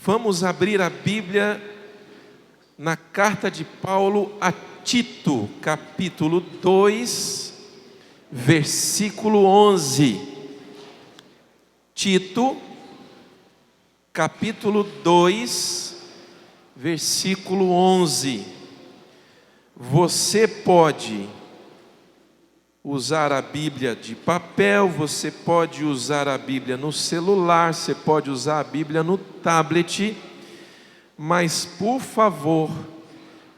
Vamos abrir a Bíblia na carta de Paulo a Tito, capítulo 2, versículo 11. Tito, capítulo 2, versículo 11. Você pode usar a Bíblia de papel, você pode usar a Bíblia no celular, você pode usar a Bíblia no tablet, mas por favor,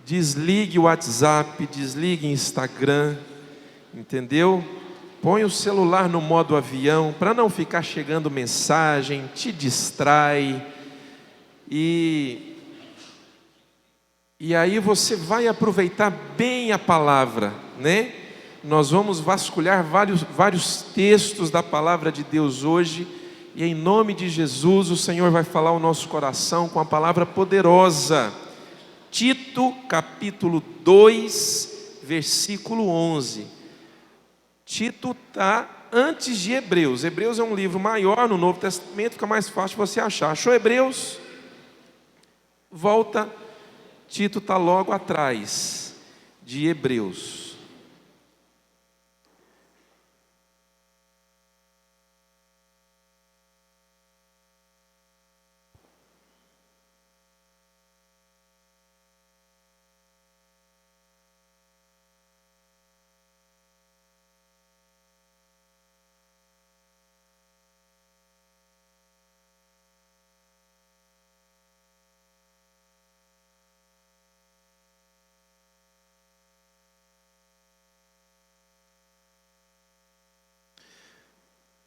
desligue o WhatsApp, desligue o Instagram, entendeu? Põe o celular no modo avião, para não ficar chegando mensagem, te distrai, e aí você vai aproveitar bem a palavra, né? Nós vamos vasculhar vários textos da palavra de Deus hoje, e em nome de Jesus o Senhor vai falar ao nosso coração com a palavra poderosa. Tito capítulo 2, versículo 11. Tito está antes de Hebreus. Hebreus é um livro maior no Novo Testamento, fica mais fácil você achar. Achou Hebreus? Volta, Tito está logo atrás de Hebreus.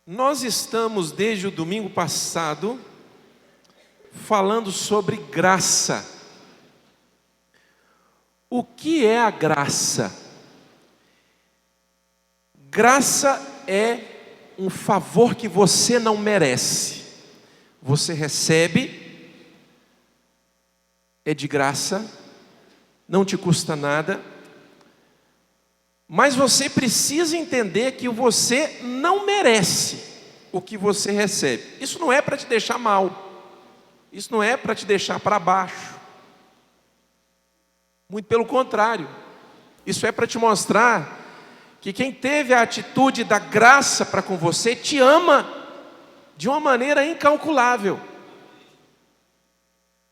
Nós estamos desde o domingo passado falando sobre graça. O que é a graça? Graça é um favor que você não merece. Você recebe, é de graça, não te custa nada. Mas você precisa entender que você não merece o que você recebe. Isso não é para te deixar mal. Isso não é para te deixar para baixo. Muito pelo contrário. Isso é para te mostrar que quem teve a atitude da graça para com você te ama de uma maneira incalculável.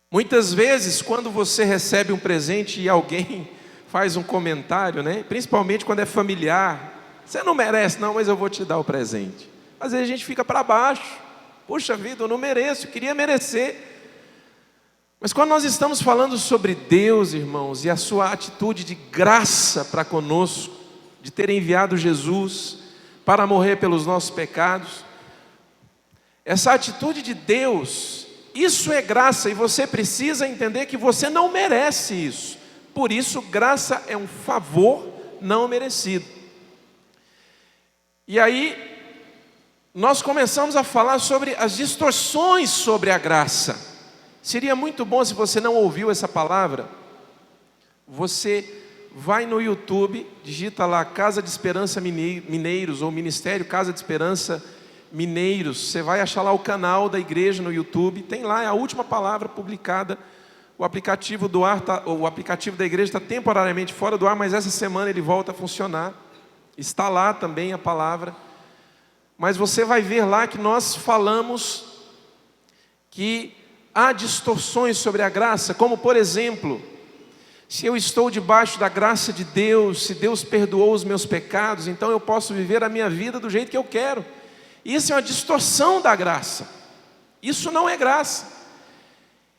Muitas vezes, quando você recebe um presente e alguém faz um comentário, né? Principalmente quando é familiar, você não merece não, mas eu vou te dar o presente. Às vezes a gente fica para baixo, puxa vida, eu não mereço, eu queria merecer. Mas quando nós estamos falando sobre Deus, irmãos, e a sua atitude de graça para conosco, de ter enviado Jesus para morrer pelos nossos pecados, essa atitude de Deus, isso é graça, e você precisa entender que você não merece isso. Por isso, graça é um favor não merecido. E aí, nós começamos a falar sobre as distorções sobre a graça. Seria muito bom, se você não ouviu essa palavra, você vai no YouTube, digita lá Casa de Esperança Mineiros, ou Ministério Casa de Esperança Mineiros. Você vai achar lá o canal da igreja no YouTube, tem lá, é a última palavra publicada. O aplicativo da igreja está temporariamente fora do ar, mas essa semana ele volta a funcionar. Está lá também a palavra. Mas você vai ver lá que nós falamos que há distorções sobre a graça, como por exemplo, se eu estou debaixo da graça de Deus, se Deus perdoou os meus pecados, então eu posso viver a minha vida do jeito que eu quero. Isso é uma distorção da graça. Isso não é graça.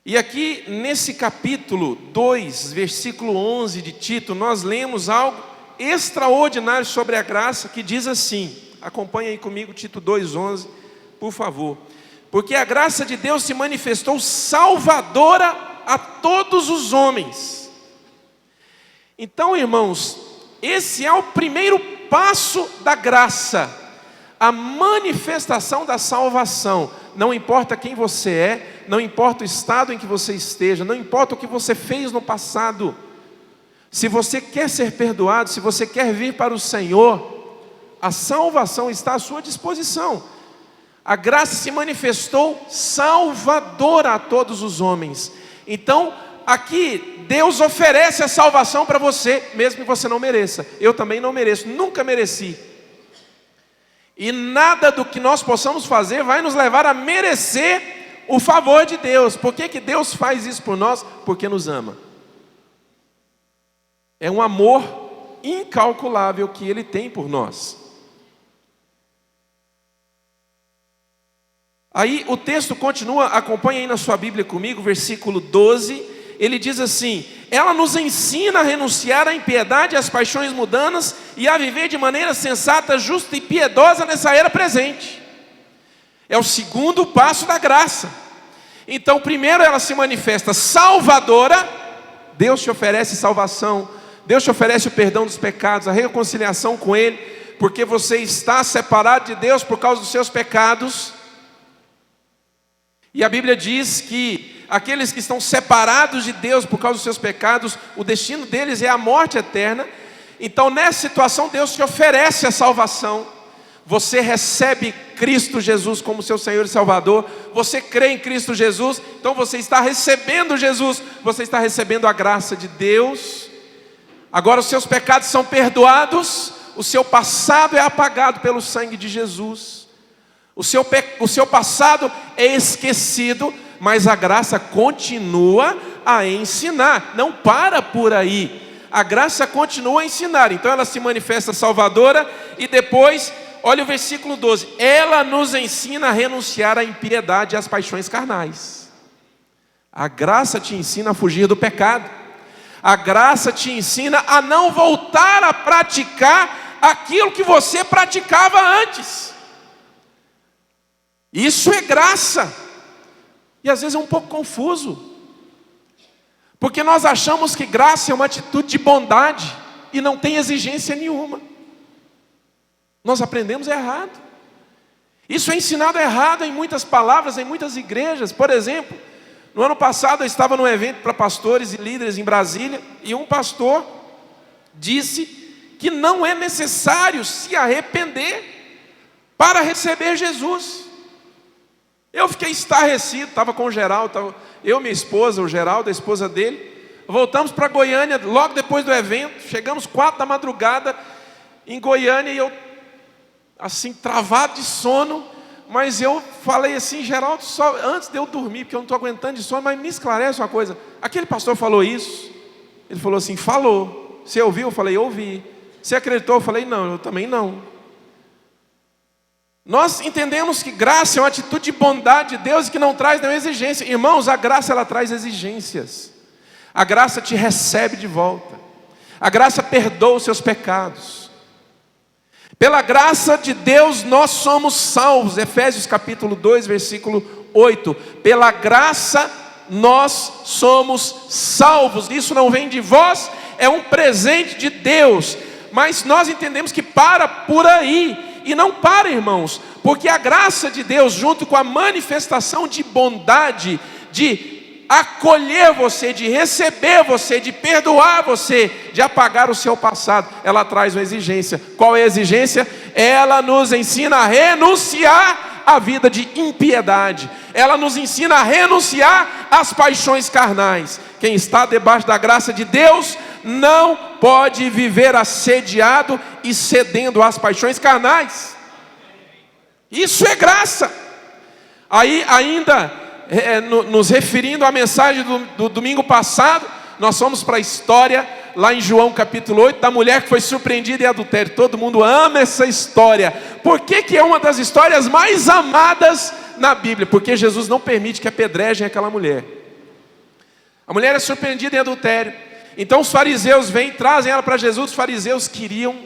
E aqui nesse capítulo 2, versículo 11 de Tito, nós lemos algo extraordinário sobre a graça, que diz assim, acompanha aí comigo Tito 2:11, por favor. Porque a graça de Deus se manifestou salvadora a todos os homens. Então, irmãos, esse é o primeiro passo da graça, a manifestação da salvação. Não importa quem você é, não importa o estado em que você esteja, não importa o que você fez no passado. Se você quer ser perdoado, se você quer vir para o Senhor, a salvação está à sua disposição. A graça se manifestou salvadora a todos os homens. Então, aqui, Deus oferece a salvação para você, mesmo que você não mereça. Eu também não mereço, nunca mereci. E nada do que nós possamos fazer vai nos levar a merecer o favor de Deus. Por que que Deus faz isso por nós? Porque nos ama. É um amor incalculável que Ele tem por nós. Aí o texto continua, acompanha aí na sua Bíblia comigo, versículo 12, ele diz assim: ela nos ensina a renunciar à impiedade, às paixões mundanas e a viver de maneira sensata, justa e piedosa nessa era presente. É o segundo passo da graça. Então, primeiro ela se manifesta salvadora, Deus te oferece salvação, Deus te oferece o perdão dos pecados, a reconciliação com Ele, porque você está separado de Deus por causa dos seus pecados. E a Bíblia diz que aqueles que estão separados de Deus por causa dos seus pecados, o destino deles é a morte eterna. Então, nessa situação, Deus te oferece a salvação. Você recebe Cristo Jesus como seu Senhor e Salvador. Você crê em Cristo Jesus. Então você está recebendo Jesus. Você está recebendo a graça de Deus. Agora os seus pecados são perdoados. O seu passado é apagado pelo sangue de Jesus. O seu passado é esquecido, mas a graça continua a ensinar. Não para por aí. A graça continua a ensinar. Então ela se manifesta salvadora e depois, olha o versículo 12. Ela nos ensina a renunciar à impiedade e às paixões carnais. A graça te ensina a fugir do pecado. A graça te ensina a não voltar a praticar aquilo que você praticava antes. Isso é graça. E às vezes é um pouco confuso. Porque nós achamos que graça é uma atitude de bondade e não tem exigência nenhuma. Nós aprendemos errado. Isso é ensinado errado em muitas palavras, em muitas igrejas. Por exemplo, no ano passado eu estava num evento para pastores e líderes em Brasília, e um pastor disse que não é necessário se arrepender para receber Jesus. Eu fiquei estarrecido, estava com o Geraldo, eu, minha esposa, o Geraldo, a esposa dele. Voltamos para Goiânia logo depois do evento, chegamos 4 da madrugada em Goiânia, e eu assim, travado de sono, mas eu falei assim: Geraldo, só antes de eu dormir, porque eu não estou aguentando de sono, mas me esclarece uma coisa, aquele pastor falou isso? Ele falou assim: falou. Você ouviu? Eu falei: ouvi. Você acreditou? Eu falei: não, eu também não. Nós entendemos que graça é uma atitude de bondade de Deus e que não traz nenhuma exigência. Irmãos, a graça ela traz exigências. A graça te recebe de volta. A graça perdoa os seus pecados. Pela graça de Deus nós somos salvos. Efésios capítulo 2, versículo 8. Pela graça nós somos salvos. Isso não vem de vós, é um presente de Deus. Mas nós entendemos que para por aí. E não para, irmãos, porque a graça de Deus, junto com a manifestação de bondade, de acolher você, de receber você, de perdoar você, de apagar o seu passado, ela traz uma exigência. Qual é a exigência? Ela nos ensina a renunciar à vida de impiedade. Ela nos ensina a renunciar às paixões carnais. Quem está debaixo da graça de Deus não pode viver assediado e cedendo às paixões carnais. Isso é graça. Aí ainda nos referindo à mensagem do domingo passado, nós fomos para a história lá em João capítulo 8 da mulher que foi surpreendida em adultério. Todo mundo ama essa história. Por que é uma das histórias mais amadas na Bíblia? Porque Jesus não permite que apedrejem aquela mulher. A mulher é surpreendida em adultério. Então os fariseus vêm, trazem ela para Jesus. Os fariseus queriam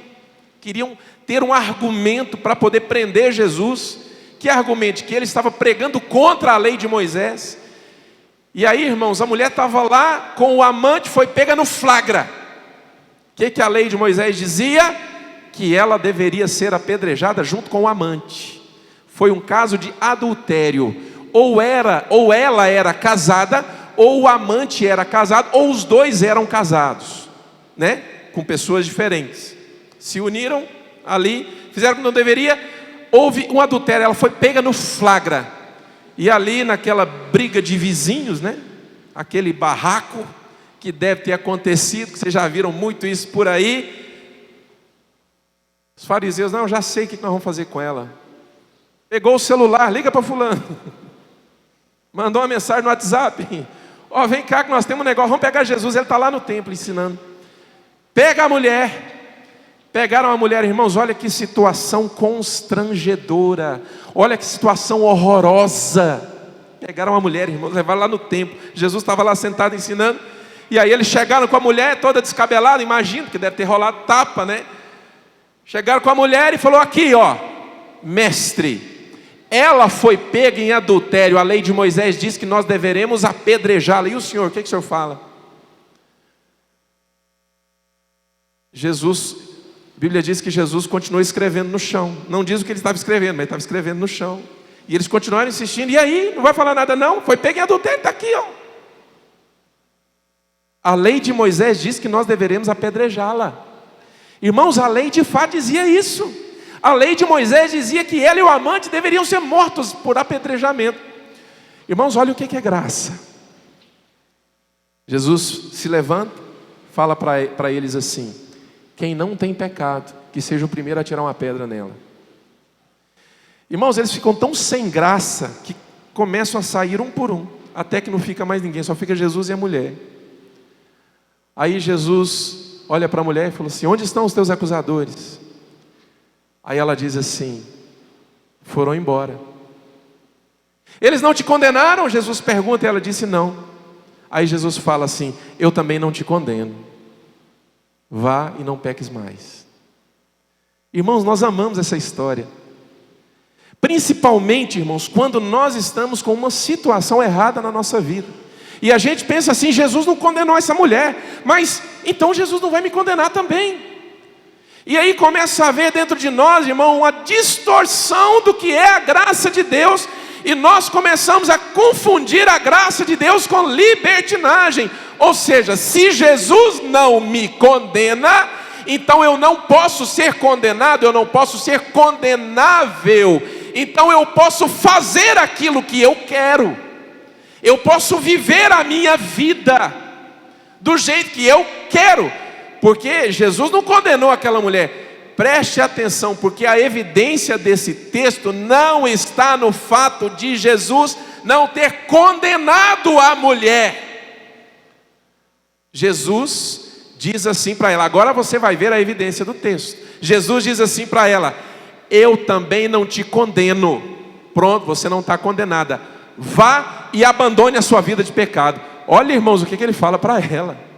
ter um argumento para poder prender Jesus. Que argumento? Que ele estava pregando contra a lei de Moisés. E aí, irmãos, a mulher estava lá com o amante, foi pega no flagra. O que a lei de Moisés dizia? Que ela deveria ser apedrejada junto com o amante. Foi um caso de adultério. Ou ela era casada, ou o amante era casado, ou os dois eram casados, né? Com pessoas diferentes. Se uniram ali, fizeram o que não deveria. houve um adultério, ela foi pega no flagra. E ali naquela briga de vizinhos, né? Aquele barraco que deve ter acontecido, que vocês já viram muito isso por aí. Os fariseus, não, já sei o que nós vamos fazer com ela. Pegou o celular, liga para fulano. Mandou uma mensagem no WhatsApp. Ó, vem cá que nós temos um negócio, vamos pegar Jesus, ele está lá no templo ensinando. Pega a mulher. Pegaram a mulher, irmãos, olha que situação constrangedora. Olha que situação horrorosa. Pegaram a mulher, irmãos, levaram lá no templo. Jesus estava lá sentado ensinando. E aí eles chegaram com a mulher toda descabelada, imagino que deve ter rolado tapa, né? Chegaram com a mulher e falou: aqui, ó, mestre, ela foi pega em adultério. A lei de Moisés diz que nós deveremos apedrejá-la. E o senhor, o que o senhor fala? A Bíblia diz que Jesus continuou escrevendo no chão. Não diz o que ele estava escrevendo, mas ele estava escrevendo no chão. E eles continuaram insistindo. E aí, não vai falar nada não? Foi pega em adultério, está aqui, ó. A lei de Moisés diz que nós deveremos apedrejá-la. Irmãos, a lei de fato dizia isso. A lei de Moisés dizia que ela e o amante deveriam ser mortos por apedrejamento. Irmãos, olha o que é graça. Jesus se levanta, fala para eles assim: quem não tem pecado, que seja o primeiro a tirar uma pedra nela. Irmãos, eles ficam tão sem graça que começam a sair um por um, até que não fica mais ninguém, só fica Jesus e a mulher. Aí Jesus olha para a mulher e fala assim: onde estão os teus acusadores? Aí ela diz assim: foram embora. Eles não te condenaram? Jesus pergunta e ela disse não. Aí Jesus fala assim: eu também não te condeno, vá e não peques mais. Irmãos, nós amamos essa história, principalmente, irmãos, quando nós estamos com uma situação errada na nossa vida. E a gente pensa assim: Jesus não condenou essa mulher, mas então Jesus não vai me condenar também. E aí começa a haver dentro de nós, irmão, uma distorção do que é a graça de Deus. E nós começamos a confundir a graça de Deus com libertinagem. Ou seja, se Jesus não me condena, então eu não posso ser condenado, eu não posso ser condenável. Então eu posso fazer aquilo que eu quero. Eu posso viver a minha vida do jeito que eu quero. Porque Jesus não condenou aquela mulher. Preste atenção, porque a evidência desse texto não está no fato de Jesus não ter condenado a mulher. Jesus diz assim para ela, agora você vai ver a evidência do texto. Jesus diz assim para ela: eu também não te condeno. Pronto, você não está condenada. Vá e abandone a sua vida de pecado. Olha, irmãos, o que ele fala para ela.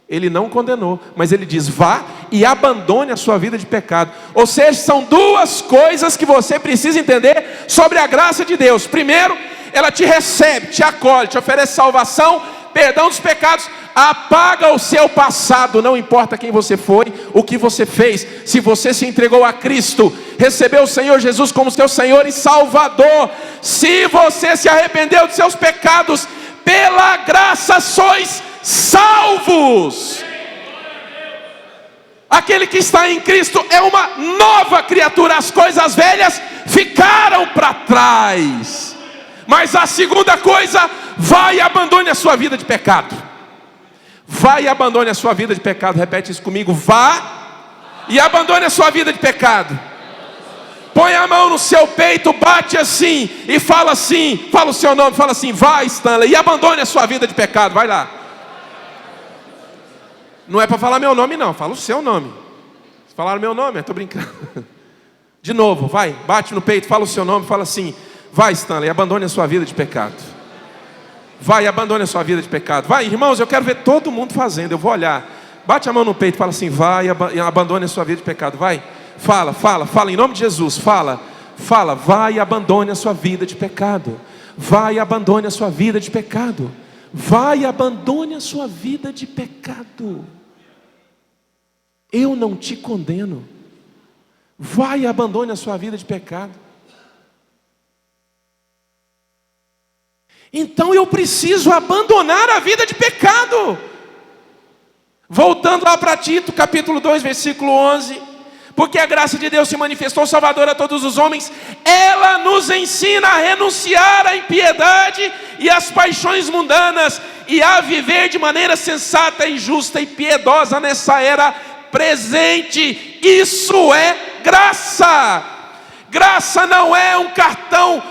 Ele não condenou, mas ele diz: vá e abandone a sua vida de pecado. Ou seja, são duas coisas que você precisa entender sobre a graça de Deus. Primeiro, ela te recebe, te acolhe, te oferece salvação, perdão dos pecados, apaga o seu passado. Não importa quem você foi, o que você fez. Se você se entregou a Cristo, recebeu o Senhor Jesus como seu Senhor e Salvador, se você se arrependeu de seus pecados, pela graça sois salvos. Aquele que está em Cristo é uma nova criatura. As coisas velhas ficaram para trás. Mas a segunda coisa: vai e abandone a sua vida de pecado. Vai e abandone a sua vida de pecado. Repete isso comigo: vá e abandone a sua vida de pecado. Põe a mão no seu peito, bate assim e fala assim, fala o seu nome, fala assim: vai, Stanley, e abandone a sua vida de pecado. Vai lá. Não é para falar meu nome não, fala o seu nome. Se falaram meu nome, eu estou brincando. De novo, vai, bate no peito, fala o seu nome, fala assim: vai, Stanley, abandone a sua vida de pecado. Vai, abandone a sua vida de pecado. Vai, irmãos, eu quero ver todo mundo fazendo, eu vou olhar. Bate a mão no peito, fala assim: vai e abandone a sua vida de pecado. Vai, fala, em nome de Jesus, fala, vai e abandone a sua vida de pecado. Vai e abandone a sua vida de pecado. Vai e abandone a sua vida de pecado. Eu não te condeno. Vai e abandone a sua vida de pecado. Então eu preciso abandonar a vida de pecado. Voltando lá para Tito, capítulo 2, versículo 11. porque a graça de Deus se manifestou salvadora a todos os homens, ela nos ensina a renunciar à impiedade e às paixões mundanas, e a viver de maneira sensata e justa e piedosa nessa era presente. Isso é graça. Graça não é um cartão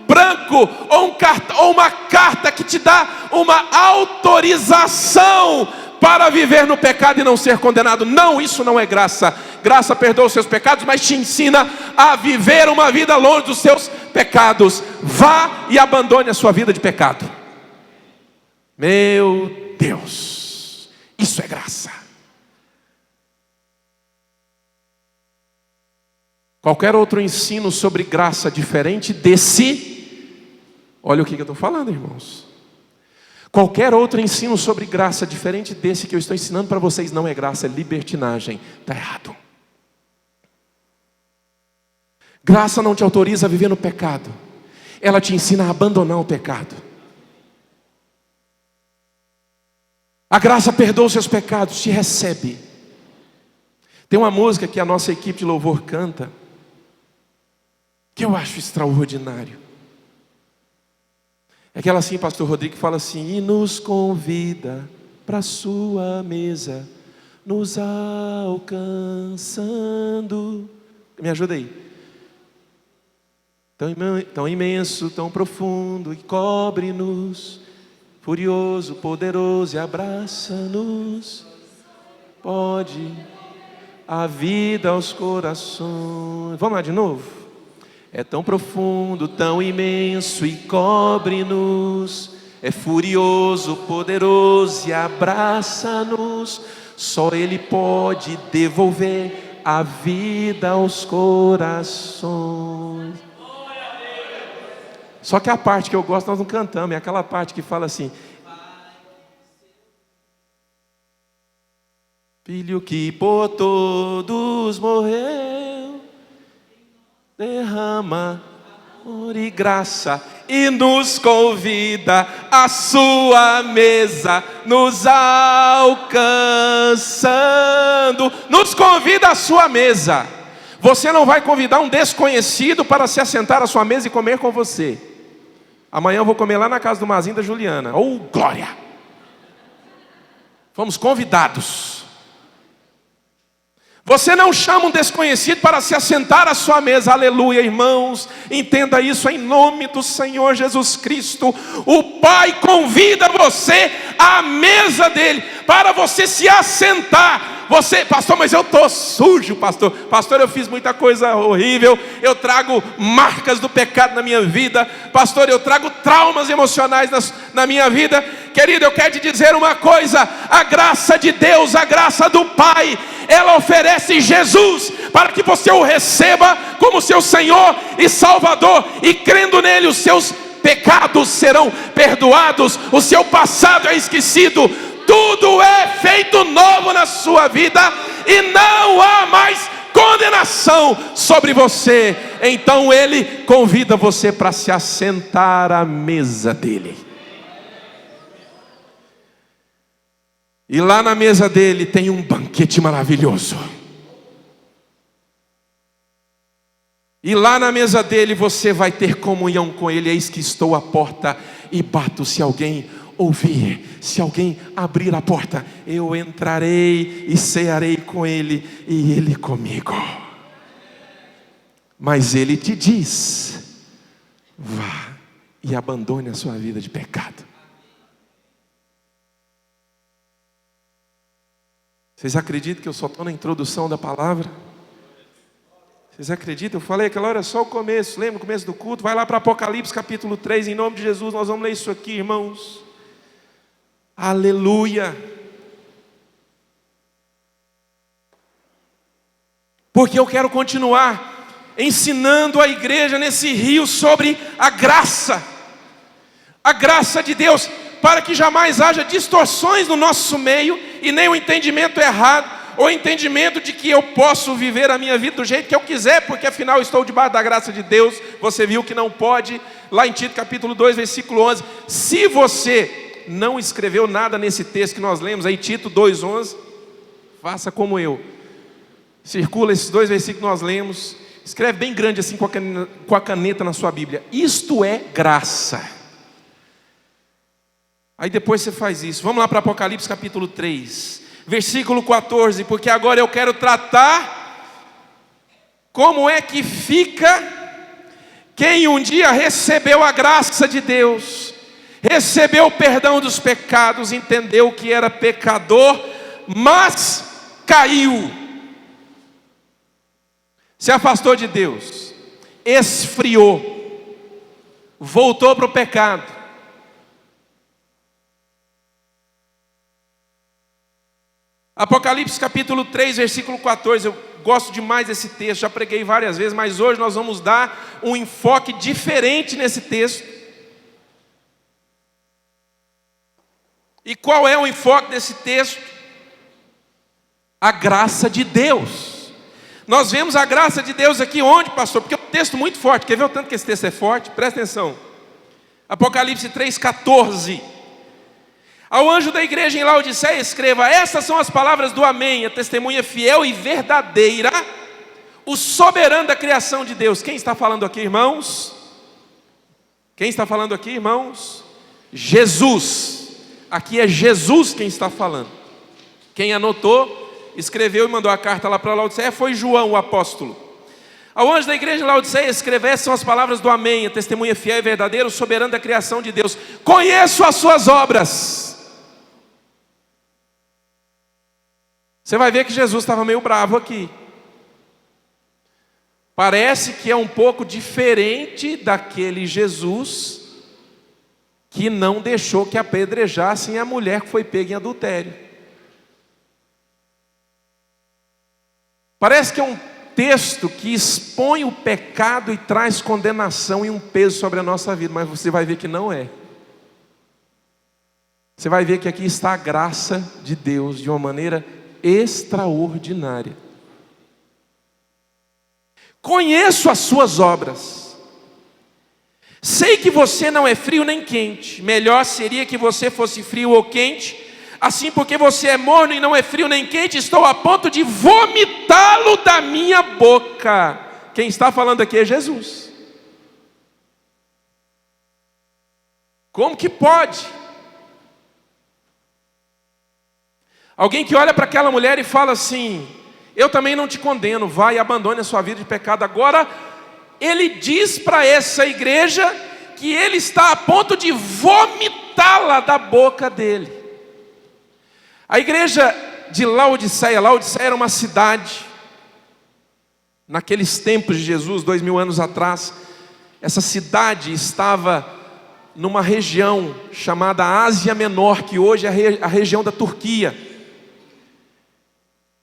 branco ou uma carta que te dá uma autorização para viver no pecado e não ser condenado. Não, isso não é graça. Graça perdoa os seus pecados, mas te ensina a viver uma vida longe dos seus pecados. Vá e abandone a sua vida de pecado. Meu Deus, isso é graça. Qualquer outro ensino sobre graça diferente desse, olha o que eu estou falando, irmãos. Qualquer outro ensino sobre graça diferente desse que eu estou ensinando para vocês não é graça, é libertinagem. Está errado. Graça não te autoriza a viver no pecado. Ela te ensina a abandonar o pecado. A graça perdoa os seus pecados, te recebe. Tem uma música que a nossa equipe de louvor canta, que eu acho extraordinário. É aquela assim, pastor Rodrigo, que fala assim: e nos convida para a sua mesa, nos alcançando. Me ajuda aí. Tão imenso, tão profundo, e cobre-nos, furioso, poderoso, e abraça-nos. Pode a vida aos corações. Vamos lá de novo? É tão profundo, tão imenso e cobre-nos. É furioso, poderoso e abraça-nos. Só Ele pode devolver a vida aos corações. Só que a parte que eu gosto nós não cantamos, é aquela parte que fala assim: Filho que por todos morreu, derrama amor e graça e nos convida à sua mesa, nos alcançando. Nos convida à sua mesa. Você não vai convidar um desconhecido para se assentar à sua mesa e comer com você. Amanhã eu vou comer lá na casa do Mazinho da Juliana. Oh, glória! Fomos convidados. Você não chama um desconhecido para se assentar à sua mesa. Aleluia, irmãos. Entenda isso em nome do Senhor Jesus Cristo. O Pai convida você à mesa dele para você se assentar. Você, pastor, mas eu estou sujo, pastor. Pastor, eu fiz muita coisa horrível. Eu trago marcas do pecado na minha vida. Pastor, eu trago traumas emocionais na minha vida. Querido, eu quero te dizer uma coisa: a graça de Deus, a graça do Pai, ela oferece Jesus para que você o receba como seu Senhor e Salvador, e crendo nele os seus pecados serão perdoados, o seu passado é esquecido, tudo é feito novo na sua vida e não há mais condenação sobre você. Então ele convida você para se assentar à mesa dele. E lá na mesa dele tem um banquete maravilhoso. E lá na mesa dele você vai ter comunhão com ele. Eis que estou à porta e bato. Se alguém ouvir, se alguém abrir a porta, eu entrarei e cearei com ele e ele comigo. Mas ele te diz: vá e abandone a sua vida de pecado. Vocês acreditam que eu só estou na introdução da palavra? Vocês acreditam? Eu falei aquela hora é só o começo. Lembra o começo do culto? Vai lá para Apocalipse capítulo 3. Em nome de Jesus nós vamos ler isso aqui, irmãos. Aleluia. Porque eu quero continuar ensinando a igreja nesse rio sobre a graça de Deus, para que jamais haja distorções no nosso meio e nem o entendimento errado, ou entendimento de que eu posso viver a minha vida do jeito que eu quiser, porque afinal eu estou debaixo da graça de Deus. Você viu que não pode, lá em Tito capítulo 2, versículo 11. Se você não escreveu nada nesse texto que nós lemos aí, Tito 2:11, faça como eu. Circula esses 2 versículos que nós lemos. Escreve bem grande assim com a caneta na sua Bíblia. Isto é graça. Aí depois você faz isso. Vamos lá para Apocalipse capítulo 3, versículo 14. Porque agora eu quero tratar como é que fica quem um dia recebeu a graça de Deus, recebeu o perdão dos pecados, entendeu que era pecador, mas caiu, se afastou de Deus, esfriou, voltou para o pecado. Apocalipse capítulo 3, versículo 14, eu gosto demais desse texto, já preguei várias vezes, mas hoje nós vamos dar um enfoque diferente nesse texto. E qual é o enfoque desse texto? A graça de Deus. Nós vemos a graça de Deus aqui onde, pastor? Porque é um texto muito forte. Quer ver o tanto que esse texto é forte? Presta atenção. Apocalipse 3, 14. Ao anjo da igreja em Laodiceia escreva: estas são as palavras do Amém, a testemunha fiel e verdadeira, o soberano da criação de Deus. Quem está falando aqui, irmãos? Quem está falando aqui, irmãos? Jesus. Aqui é Jesus quem está falando. Quem anotou, escreveu e mandou a carta lá para Laodiceia foi João, o apóstolo. Ao anjo da igreja em Laodiceia escreva: essas são as palavras do Amém, a testemunha fiel e verdadeira, o soberano da criação de Deus. Conheço as suas obras. Você vai ver que Jesus estava meio bravo aqui. Parece que é um pouco diferente daquele Jesus que não deixou que apedrejassem a mulher que foi pega em adultério. Parece que é um texto que expõe o pecado e traz condenação e um peso sobre a nossa vida, mas você vai ver que não é. Você vai ver que aqui está a graça de Deus de uma maneira extraordinária. Conheço as suas obras. Sei que você não é frio nem quente. Melhor seria que você fosse frio ou quente. Assim, porque você é morno e não é frio nem quente, estou a ponto de vomitá-lo da minha boca. Quem está falando aqui é Jesus. Como que pode? Alguém que olha para aquela mulher e fala assim: eu também não te condeno, vai e abandone a sua vida de pecado. Agora, ele diz para essa igreja que ele está a ponto de vomitá-la da boca dele. A igreja de Laodiceia era uma cidade, naqueles tempos de Jesus, 2000 anos atrás. Essa cidade estava numa região chamada Ásia Menor, que hoje é a região da Turquia.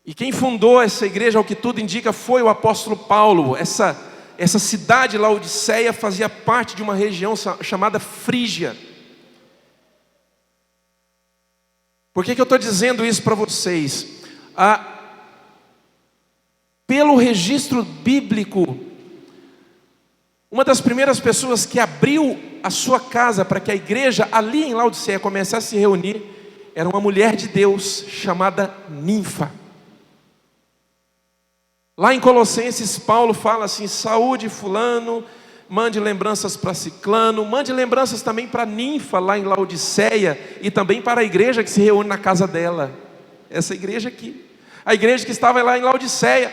E quem fundou essa igreja, ao que tudo indica, foi o apóstolo Paulo. Essa cidade Laodiceia fazia parte de uma região chamada Frígia. Por que eu estou dizendo isso para vocês? Pelo registro bíblico, uma das primeiras pessoas que abriu a sua casa para que a igreja ali em Laodiceia começasse a se reunir era uma mulher de Deus chamada Ninfa. Lá em Colossenses, Paulo fala assim: saúde fulano, mande lembranças para ciclano, mande lembranças também para Ninfa lá em Laodiceia, e também para a igreja que se reúne na casa dela. Essa igreja aqui, a igreja que estava lá em Laodiceia.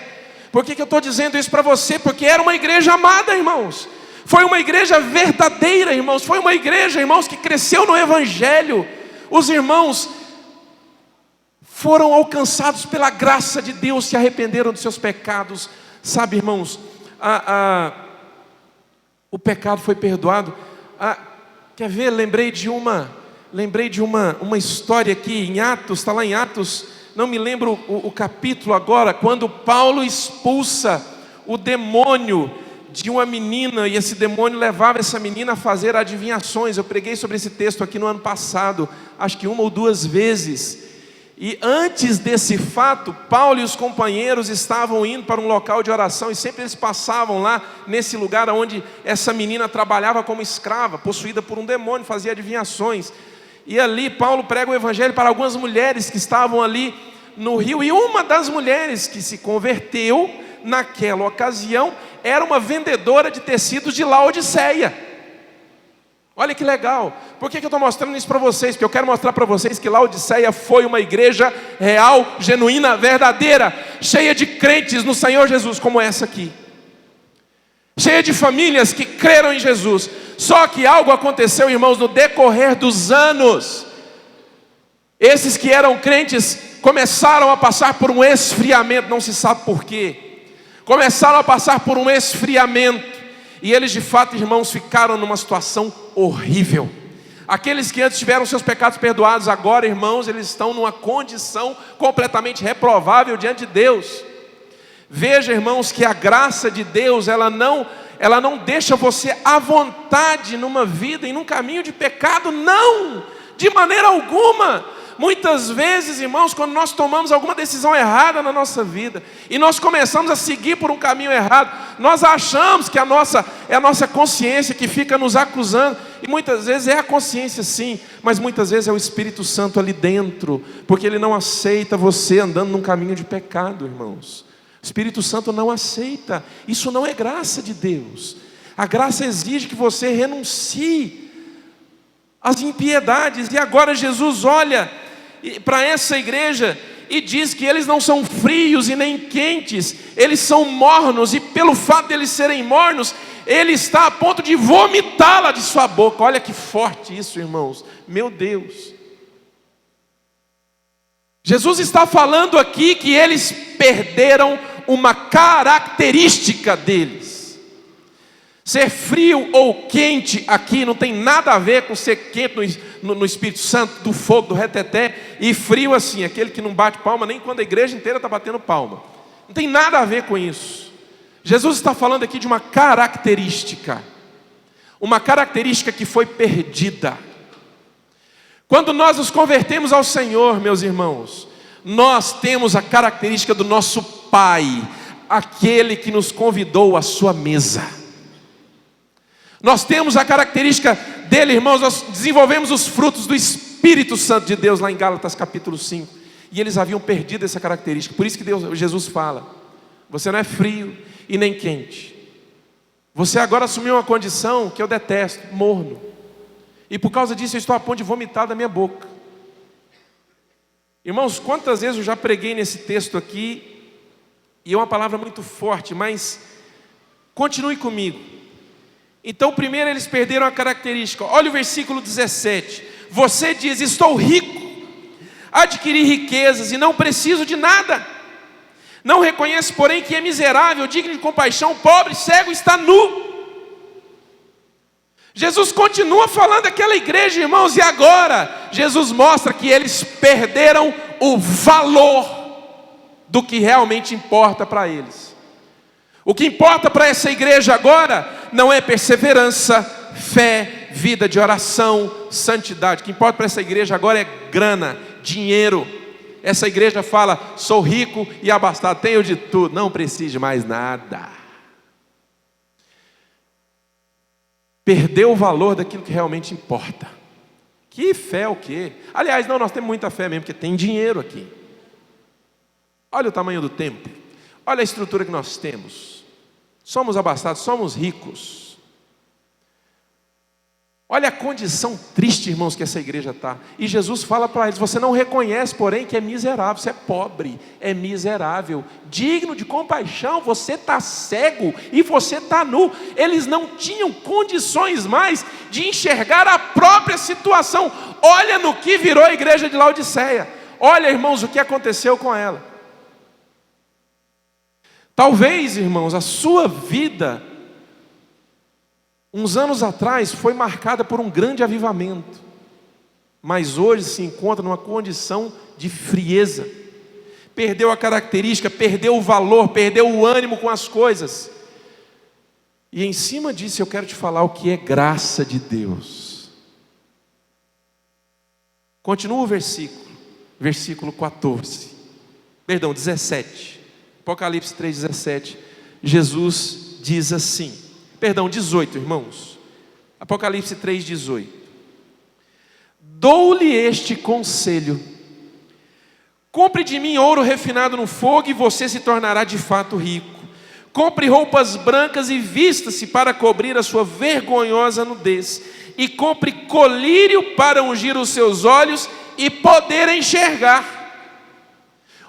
Por que eu estou dizendo isso para você? Porque era uma igreja amada, irmãos. Foi uma igreja verdadeira, irmãos. Foi uma igreja, irmãos, que cresceu no evangelho. Os irmãos foram alcançados pela graça de Deus, se arrependeram dos seus pecados. Sabe, irmãos, o pecado foi perdoado. Quer ver? Lembrei de uma história aqui em Atos, está lá em Atos, não me lembro o capítulo agora, quando Paulo expulsa o demônio de uma menina, e esse demônio levava essa menina a fazer adivinhações. Eu preguei sobre esse texto aqui no ano passado, acho que 1 ou 2 vezes. E antes desse fato, Paulo e os companheiros estavam indo para um local de oração, e sempre eles passavam lá nesse lugar onde essa menina trabalhava como escrava, possuída por um demônio, fazia adivinhações. E ali Paulo prega o evangelho para algumas mulheres que estavam ali no rio, e uma das mulheres que se converteu naquela ocasião era uma vendedora de tecidos de Laodiceia. Olha que legal. Por que eu estou mostrando isso para vocês? Porque eu quero mostrar para vocês que Laodiceia foi uma igreja real, genuína, verdadeira, cheia de crentes no Senhor Jesus, como essa aqui, cheia de famílias que creram em Jesus. Só que algo aconteceu, irmãos, no decorrer dos anos. Esses que eram crentes começaram a passar por um esfriamento, não se sabe por quê. Começaram a passar por um esfriamento. E eles de fato, irmãos, ficaram numa situação horrível. Aqueles que antes tiveram seus pecados perdoados, agora, irmãos, eles estão numa condição completamente reprovável diante de Deus. Veja, irmãos, que a graça de Deus, ela não deixa você à vontade numa vida e num caminho de pecado, não, de maneira alguma. Muitas vezes, irmãos, quando nós tomamos alguma decisão errada na nossa vida, e nós começamos a seguir por um caminho errado, nós achamos que é a nossa consciência que fica nos acusando, e muitas vezes é a consciência sim, mas muitas vezes é o Espírito Santo ali dentro, porque ele não aceita você andando num caminho de pecado, irmãos. O Espírito Santo não aceita, isso não é graça de Deus. A graça exige que você renuncie às impiedades, e agora Jesus olha para essa igreja e diz que eles não são frios e nem quentes, eles são mornos, e pelo fato de eles serem mornos, ele está a ponto de vomitá-la de sua boca. Olha que forte isso, irmãos, meu Deus. Jesus está falando aqui que eles perderam uma característica deles. Ser frio ou quente aqui não tem nada a ver com ser quente no Espírito Santo, do fogo, do reteté, e frio assim, aquele que não bate palma nem quando a igreja inteira está batendo palma. Não tem nada a ver com isso. Jesus está falando aqui de uma característica que foi perdida. Quando nós nos convertemos ao Senhor, meus irmãos, nós temos a característica do nosso Pai, aquele que nos convidou à sua mesa. Nós temos a característica dele, irmãos, nós desenvolvemos os frutos do Espírito Santo de Deus, lá em Gálatas capítulo 5. E eles haviam perdido essa característica. Por isso que Jesus fala: você não é frio e nem quente. Você agora assumiu uma condição que eu detesto, morno. E por causa disso eu estou a ponto de vomitar da minha boca. Irmãos, quantas vezes eu já preguei nesse texto aqui, e é uma palavra muito forte, mas continue comigo. Então, primeiro eles perderam a característica. Olha o versículo 17. Você diz: estou rico, adquiri riquezas e não preciso de nada. Não reconhece, porém, que é miserável, digno de compaixão, pobre, cego, está nu. Jesus continua falando daquela igreja, irmãos, e agora Jesus mostra que eles perderam o valor do que realmente importa para eles. O que importa para essa igreja agora não é perseverança, fé, vida de oração, santidade. O que importa para essa igreja agora é grana, dinheiro. Essa igreja fala: sou rico e abastado, tenho de tudo, não preciso de mais nada. Perdeu o valor daquilo que realmente importa. Que fé o quê? Aliás, não, nós temos muita fé mesmo, porque tem dinheiro aqui. Olha o tamanho do templo, olha a estrutura que nós temos. Somos abastados, somos ricos. Olha a condição triste, irmãos, que essa igreja está. E Jesus fala para eles: você não reconhece, porém, que é miserável. Você é pobre, é miserável, digno de compaixão. Você está cego e você está nu. Eles não tinham condições mais de enxergar a própria situação. Olha no que virou a igreja de Laodiceia. Olha, irmãos, o que aconteceu com ela. Talvez, irmãos, a sua vida, uns anos atrás, foi marcada por um grande avivamento, mas hoje se encontra numa condição de frieza. Perdeu a característica, perdeu o valor, perdeu o ânimo com as coisas. E em cima disso eu quero te falar o que é graça de Deus. Continua o versículo 17. Apocalipse 3,17, Jesus diz assim, 18, irmãos, Apocalipse 3,18, dou-lhe este conselho, Compre de mim ouro refinado no fogo e você se tornará de fato rico. Compre roupas brancas e vista-se para cobrir a sua vergonhosa nudez. E compre colírio para ungir os seus olhos e poder enxergar.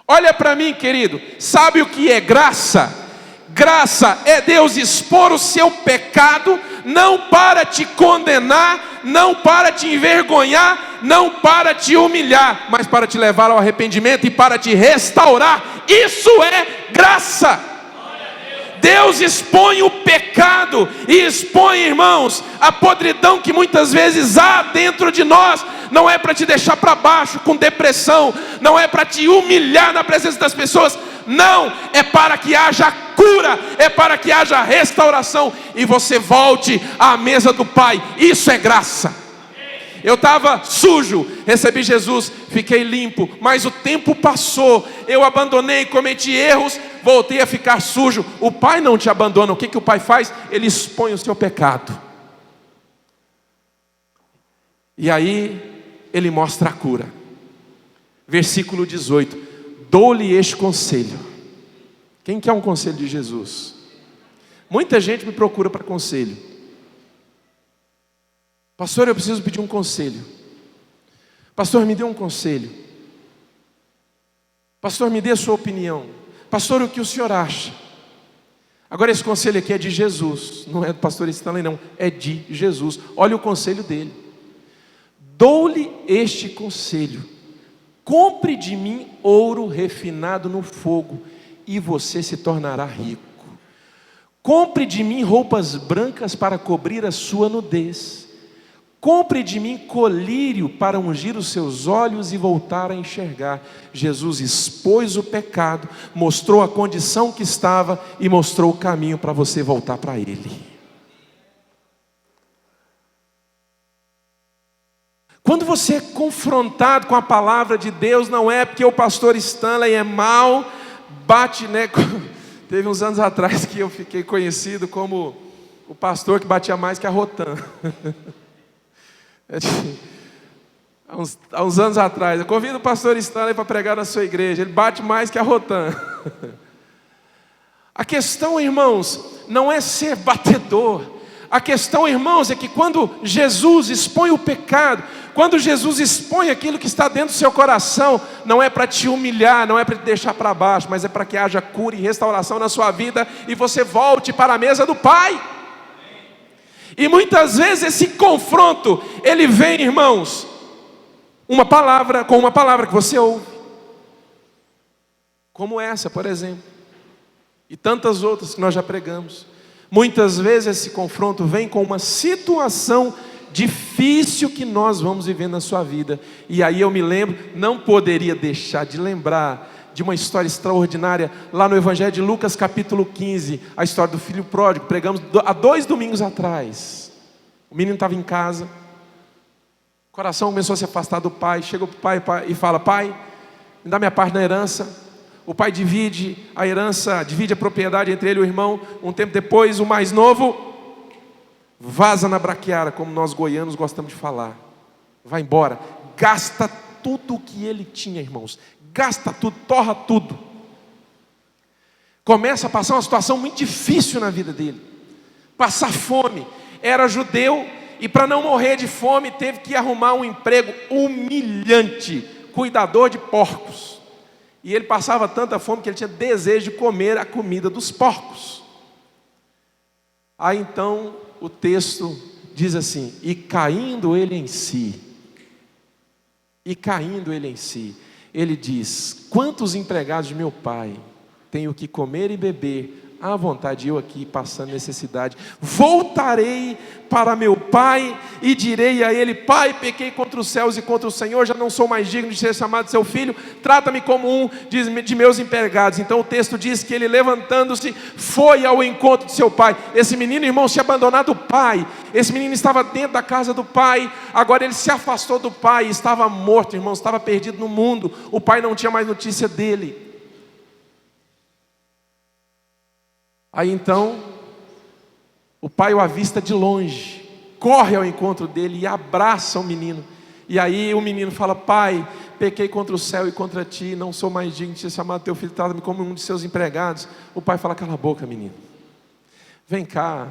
Olha para mim, querido, sabe o que é graça? Graça é Deus expor o seu pecado, não para te condenar, não para te envergonhar, não para te humilhar, mas para te levar ao arrependimento e para te restaurar. Isso é graça. Deus expõe o pecado e expõe, irmãos, a podridão que muitas vezes há dentro de nós. Não é para te deixar para baixo com depressão, não é para te humilhar na presença das pessoas, não, é para que haja cura, é para que haja restauração e você volte à mesa do Pai. Isso é graça. Eu estava sujo, recebi Jesus, fiquei limpo, mas o tempo passou, eu abandonei, cometi erros, voltei a ficar sujo. O Pai não te abandona. O que o Pai faz? Ele expõe o seu pecado, e aí Ele mostra a cura. Versículo 18: dou-lhe este conselho. Quem quer um conselho de Jesus? Muita gente me procura para conselho. Pastor, eu preciso pedir um conselho. Pastor, me dê um conselho. Pastor, me dê a sua opinião. Pastor, o que o senhor acha? Agora esse conselho aqui é de Jesus, não é do pastor Stanley não, é de Jesus. Olha o conselho dele: dou-lhe este conselho, compre de mim ouro refinado no fogo e você se tornará rico. Compre de mim roupas brancas para cobrir a sua nudez. Compre de mim colírio para ungir os seus olhos e voltar a enxergar. Jesus expôs o pecado, mostrou a condição que estava e mostrou o caminho para você voltar para Ele. Quando você é confrontado com a palavra de Deus, não é porque o pastor Stanley é mau, bate, né? Teve uns anos atrás que eu fiquei conhecido como o pastor que batia mais que a Rotan. Há uns anos atrás, eu convido o pastor Stanley para pregar na sua igreja, ele bate mais que a Rotan. A questão, irmãos, não é ser batedor. A questão, irmãos, é que quando Jesus expõe o pecado, quando Jesus expõe aquilo que está dentro do seu coração, não é para te humilhar, não é para te deixar para baixo, mas é para que haja cura e restauração na sua vida e você volte para a mesa do Pai. E muitas vezes esse confronto, ele vem, irmãos, com uma palavra que você ouve, como essa, por exemplo, e tantas outras que nós já pregamos. Muitas vezes esse confronto vem com uma situação difícil que nós vamos viver na sua vida. E aí eu me lembro, não poderia deixar de lembrar de uma história extraordinária lá no Evangelho de Lucas capítulo 15, a história do filho pródigo. Pregamos há 2 domingos atrás. O menino estava em casa, o coração começou a se afastar do pai. Chega para o pai e fala: pai, me dá minha parte na herança. O pai divide a herança, divide a propriedade entre ele e o irmão. Um tempo depois, o mais novo vaza na braquiara, como nós goianos gostamos de falar. Vai embora, gasta tudo o que ele tinha, irmãos. Gasta tudo, torra tudo. Começa a passar uma situação muito difícil na vida dele. Passar fome. Era judeu e para não morrer de fome teve que arrumar um emprego humilhante, cuidador de porcos. E ele passava tanta fome que ele tinha desejo de comer a comida dos porcos. Aí então o texto diz assim: e caindo ele em si, ele diz: quantos empregados de meu pai têm o que comer e beber à vontade, eu aqui passando necessidade? Voltarei para meu pai e direi a ele: pai, pequei contra os céus e contra o Senhor, já não sou mais digno de ser chamado seu filho, trata-me como um de meus empregados. Então o texto diz que ele, levantando-se, foi ao encontro de seu pai. Esse menino, irmão, tinha abandonado o pai. Esse menino estava dentro da casa do pai. Agora ele se afastou do pai, estava morto, irmão, estava perdido no mundo. O pai não tinha mais notícia dele. Aí então, o pai o avista de longe, corre ao encontro dele e abraça o menino. E aí o menino fala: pai, pequei contra o céu e contra ti, não sou mais digno de ser chamado teu filho, trata-me como um de seus empregados. O pai fala: cala a boca, menino, vem cá,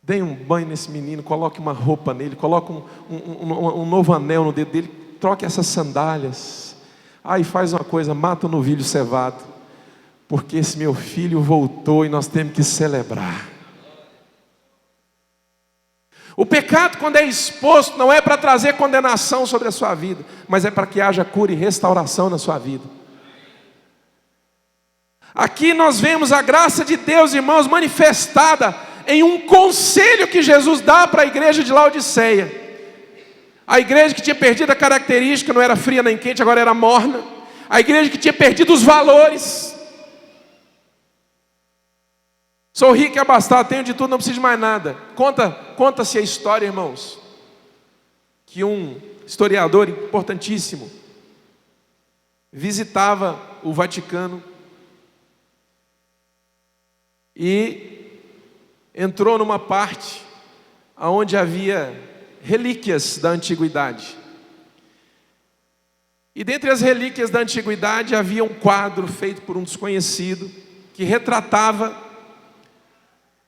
dê um banho nesse menino, coloque uma roupa nele, coloque um novo anel no dedo dele, troque essas sandálias. Aí faz uma coisa, mata o novilho cevado, porque esse meu filho voltou e nós temos que celebrar. O pecado, quando é exposto, não é para trazer condenação sobre a sua vida, mas é para que haja cura e restauração na sua vida. Aqui nós vemos a graça de Deus, irmãos, manifestada em um conselho que Jesus dá para a igreja de Laodiceia. A igreja que tinha perdido a característica, não era fria nem quente, agora era morna. A igreja que tinha perdido os valores. Sou rico e abastado, tenho de tudo, não preciso de mais nada. Conta-se a história, irmãos, que um historiador importantíssimo visitava o Vaticano e entrou numa parte onde havia relíquias da antiguidade. E dentre as relíquias da antiguidade havia um quadro feito por um desconhecido que retratava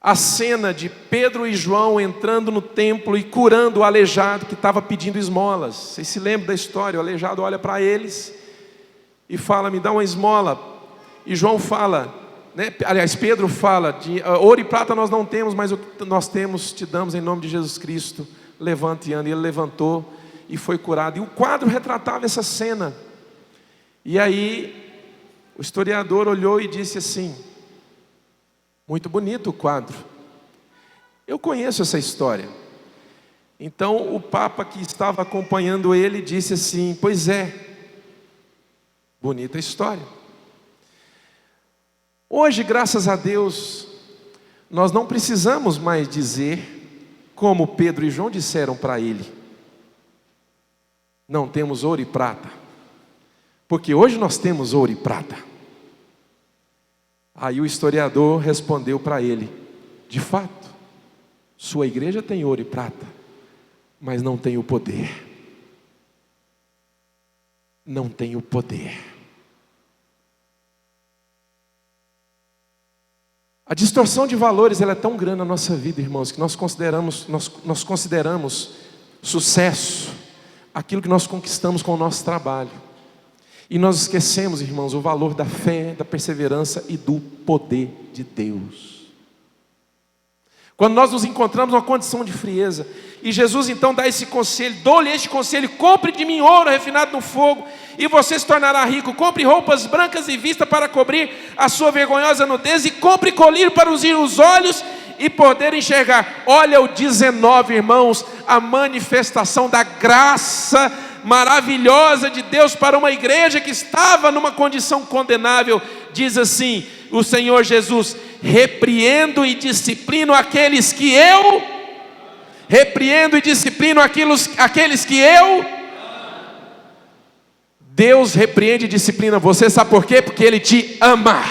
a cena de Pedro e João entrando no templo e curando o aleijado que estava pedindo esmolas. Vocês se lembram da história? O aleijado olha para eles e fala: me dá uma esmola. E João fala, aliás, Pedro fala: de ouro e prata nós não temos, mas o que nós temos te damos em nome de Jesus Cristo. Levante e anda. E ele levantou e foi curado. E o quadro retratava essa cena. E aí o historiador olhou e disse assim: muito bonito o quadro, eu conheço essa história. Então o Papa que estava acompanhando ele disse assim: pois é, bonita história. Hoje, graças a Deus, nós não precisamos mais dizer como Pedro e João disseram para ele: não temos ouro e prata, porque hoje nós temos ouro e prata. Aí o historiador respondeu para ele: de fato, sua igreja tem ouro e prata, mas não tem o poder. Não tem o poder. A distorção de valores, ela é tão grande na nossa vida, irmãos, que nós consideramos sucesso aquilo que nós conquistamos com o nosso trabalho. E nós esquecemos, irmãos, o valor da fé, da perseverança e do poder de Deus. Quando nós nos encontramos numa condição de frieza, e Jesus então dá esse conselho: dou-lhe este conselho, compre de mim ouro refinado no fogo, e você se tornará rico. Compre roupas brancas e vista para cobrir a sua vergonhosa nudez, e compre colírio para ungir os olhos e poder enxergar. Olha o 19, irmãos, a manifestação da graça maravilhosa de Deus para uma igreja que estava numa condição condenável. Diz assim o Senhor Jesus: repreendo e disciplino aqueles que eu repreendo e disciplino aqueles que eu. Deus repreende e disciplina você, sabe por quê? Porque Ele te ama.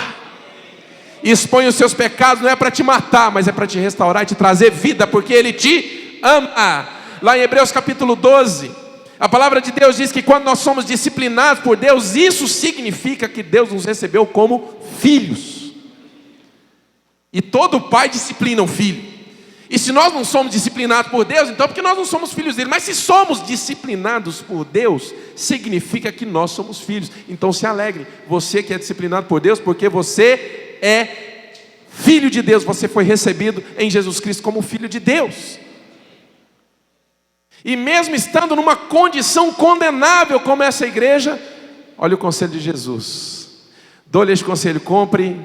Expõe os seus pecados, não é para te matar, mas é para te restaurar e te trazer vida, porque Ele te ama. Lá em Hebreus capítulo 12, a palavra de Deus diz que quando nós somos disciplinados por Deus, isso significa que Deus nos recebeu como filhos. E todo pai disciplina o filho. E se nós não somos disciplinados por Deus, então é porque nós não somos filhos dele. Mas se somos disciplinados por Deus, significa que nós somos filhos. Então se alegre, você que é disciplinado por Deus, porque você é filho de Deus. Você foi recebido em Jesus Cristo como filho de Deus. E mesmo estando numa condição condenável como essa igreja, olha o conselho de Jesus: dou-lhe este conselho, compre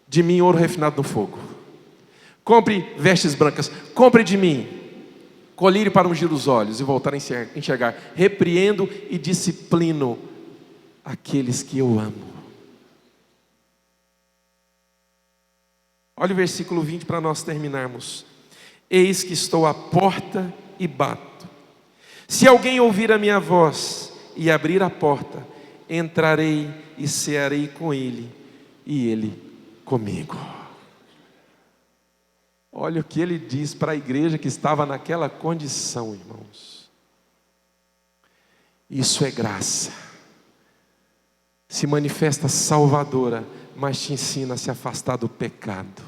de mim ouro refinado no fogo, compre vestes brancas, compre de mim colírio para ungir os olhos e voltar a enxergar. Repreendo e disciplino aqueles que eu amo. Olha o versículo 20 para nós terminarmos: eis que estou à porta e bato. Se alguém ouvir a minha voz e abrir a porta, entrarei e cearei com ele e ele comigo. Olha o que ele diz para a igreja que estava naquela condição, irmãos. Isso é graça. Se manifesta salvadora, mas te ensina a se afastar do pecado.